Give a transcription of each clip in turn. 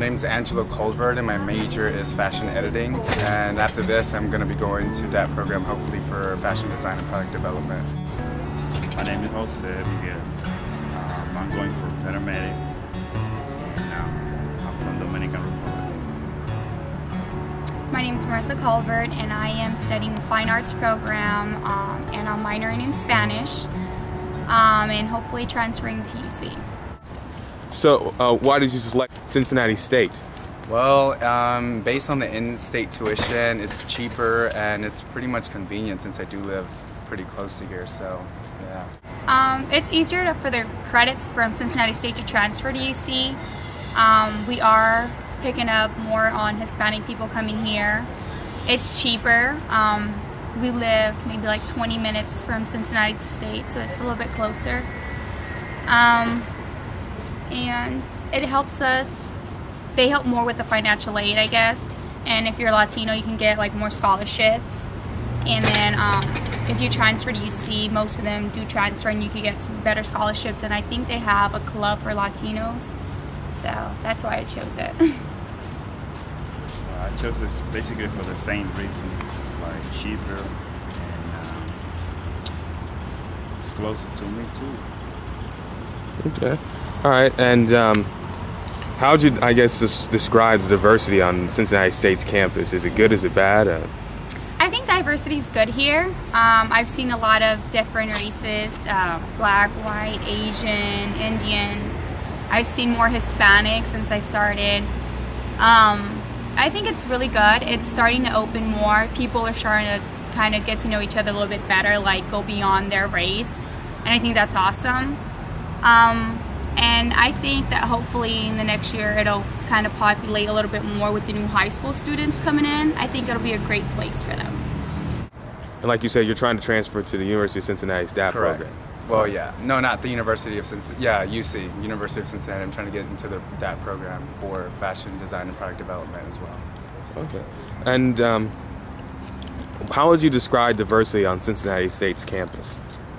name's Angelo Colvert and my major is fashion editing, and after this I'm going to be going to that program hopefully for fashion design and product development. My name is Jose Miguel. I'm going for paramedic, and I'm from Dominican Republic. My name is Marissa Colvert and I am studying a fine arts program and I'm minoring in Spanish and hopefully transferring to UC. So, why did you select Cincinnati State? Well, based on the in-state tuition, it's cheaper and it's pretty much convenient since I do live pretty close to here, so yeah. It's easier for the credits from Cincinnati State to transfer to UC. We are picking up more on Hispanic people coming here. It's cheaper. We live maybe like 20 minutes from Cincinnati State, so it's a little bit closer. And it helps us, they help more with the financial aid, I guess. And if you're Latino, you can get like more scholarships. And then if you transfer to UC, most of them do transfer and you can get some better scholarships. And I think they have a club for Latinos. So that's why I chose it. I chose this basically for the same reasons. It's like cheaper and it's closest to me too. Okay. All right, and how would you, I guess, describe the diversity on Cincinnati State's campus? Is it good? Is it bad? I think diversity is good here. I've seen a lot of different races, black, white, Asian, Indians. I've seen more Hispanic since I started. I think it's really good. It's starting to open more. People are starting to kind of get to know each other a little bit better, like go beyond their race. And I think that's awesome. And I think that hopefully in the next year it'll kind of populate a little bit more with the new high school students coming in. I think it'll be a great place for them. And like you said, you're trying to transfer to the University of Cincinnati's DAP program. Well, yeah. No, not the University of Cincinnati. Yeah, UC, University of Cincinnati. I'm trying to get into the DAP program for fashion design and product development as well. Okay. And how would you describe diversity on Cincinnati State's campus?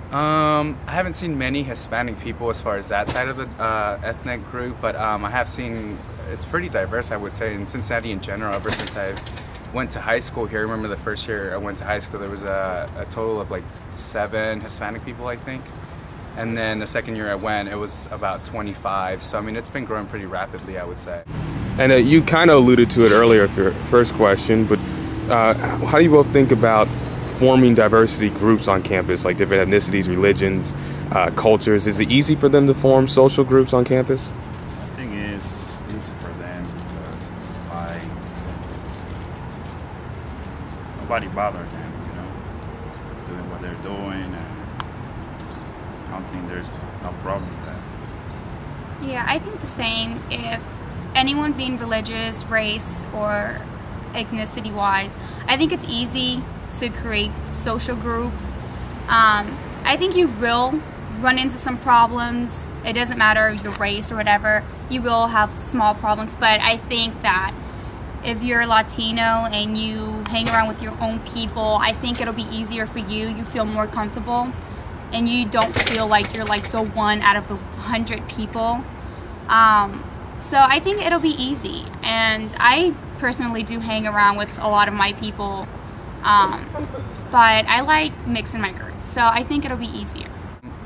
I haven't seen many Hispanic people as far as that side of the ethnic group, but I have seen it's pretty diverse, I would say, in Cincinnati in general. Ever since I went to high school here, I remember the first year I went to high school, there was a total of like 7 Hispanic people, I think. And then the second year I went, it was about 25. So, I mean, it's been growing pretty rapidly, I would say. And you kind of alluded to it earlier with your first question, but how do you both think about forming diversity groups on campus, like different ethnicities, religions, cultures? Is it easy for them to form social groups on campus? I think it's easy for them because it's like nobody bothers them, you know, doing what they're doing, and I don't think there's no problem with that. Yeah, I think the same. If anyone being religious, race, or ethnicity-wise, I think it's easy to create social groups. I think you will run into some problems. It doesn't matter your race or whatever. You will have small problems, but I think that if you're Latino and you hang around with your own people, I think it'll be easier for you. You feel more comfortable and you don't feel like you're like the one out of the 100 people. So I think it'll be easy, and I personally do hang around with a lot of my people. But I like mixing my groups, so I think it'll be easier.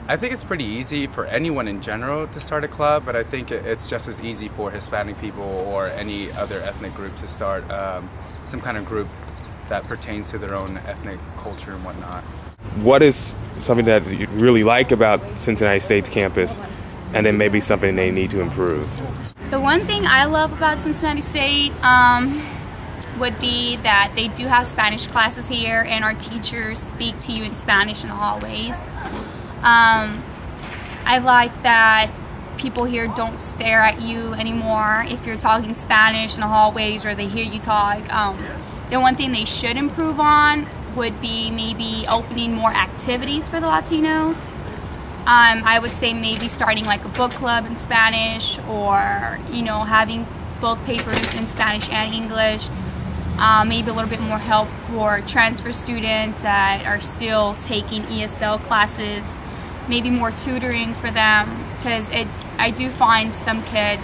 I think it's pretty easy for anyone in general to start a club, but I think it's just as easy for Hispanic people or any other ethnic group to start some kind of group that pertains to their own ethnic culture and whatnot. What is something that you really like about Cincinnati State's campus, and then maybe something they need to improve? The one thing I love about Cincinnati State would be that they do have Spanish classes here and our teachers speak to you in Spanish in the hallways. I like that people here don't stare at you anymore if you're talking Spanish in the hallways or they hear you talk. The one thing they should improve on would be maybe opening more activities for the Latinos. I would say maybe starting like a book club in Spanish, or having both papers in Spanish and English. Maybe a little bit more help for transfer students that are still taking ESL classes. Maybe more tutoring for them, because I do find some kids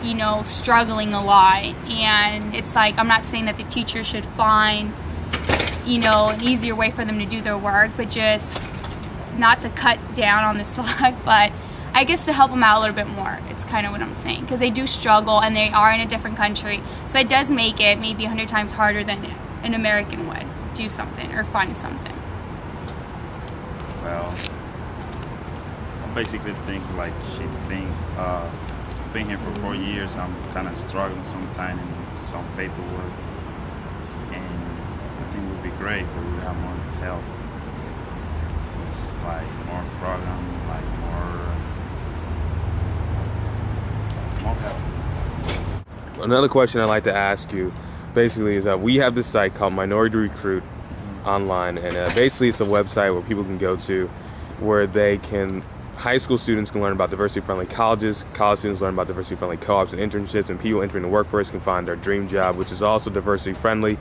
you know, struggling a lot. And it's like, I'm not saying that the teacher should find, you know, an easier way for them to do their work, but just not to cut down on the slack, but I guess to help them out a little bit more. It's kind of what I'm saying, because they do struggle and they are in a different country. So it does make it maybe 100 times harder than an American would do something or find something. Well, I basically think like she think, been here for 4 years, I'm kind of struggling sometimes in some paperwork, and I think it would be great if we would have more help. It's like more program, like more help. Another question I'd like to ask you, basically, is that we have this site called Minority Recruit online, and basically it's a website where people can go to, where they can, high school students can learn about diversity-friendly colleges, college students learn about diversity-friendly co-ops and internships, and people entering the workforce can find their dream job, which is also diversity-friendly.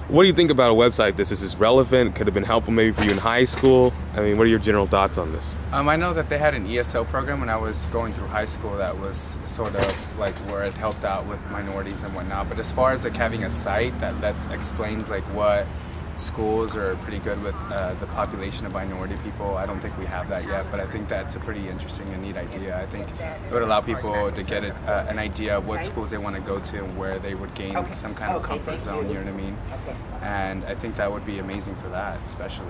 What do you think about a website like this? Is this relevant? Could it have been helpful maybe for you in high school? I mean, what are your general thoughts on this? I know that they had an ESL program when I was going through high school that was sort of like where it helped out with minorities and whatnot. But as far as like having a site that explains like what schools are pretty good with the population of minority people, I don't think we have that yet, but I think that's a pretty interesting and neat idea. I think it would allow people to get an idea of what schools they want to go to and where they would gain some kind of comfort zone, you know what I mean? And I think that would be amazing for that, especially.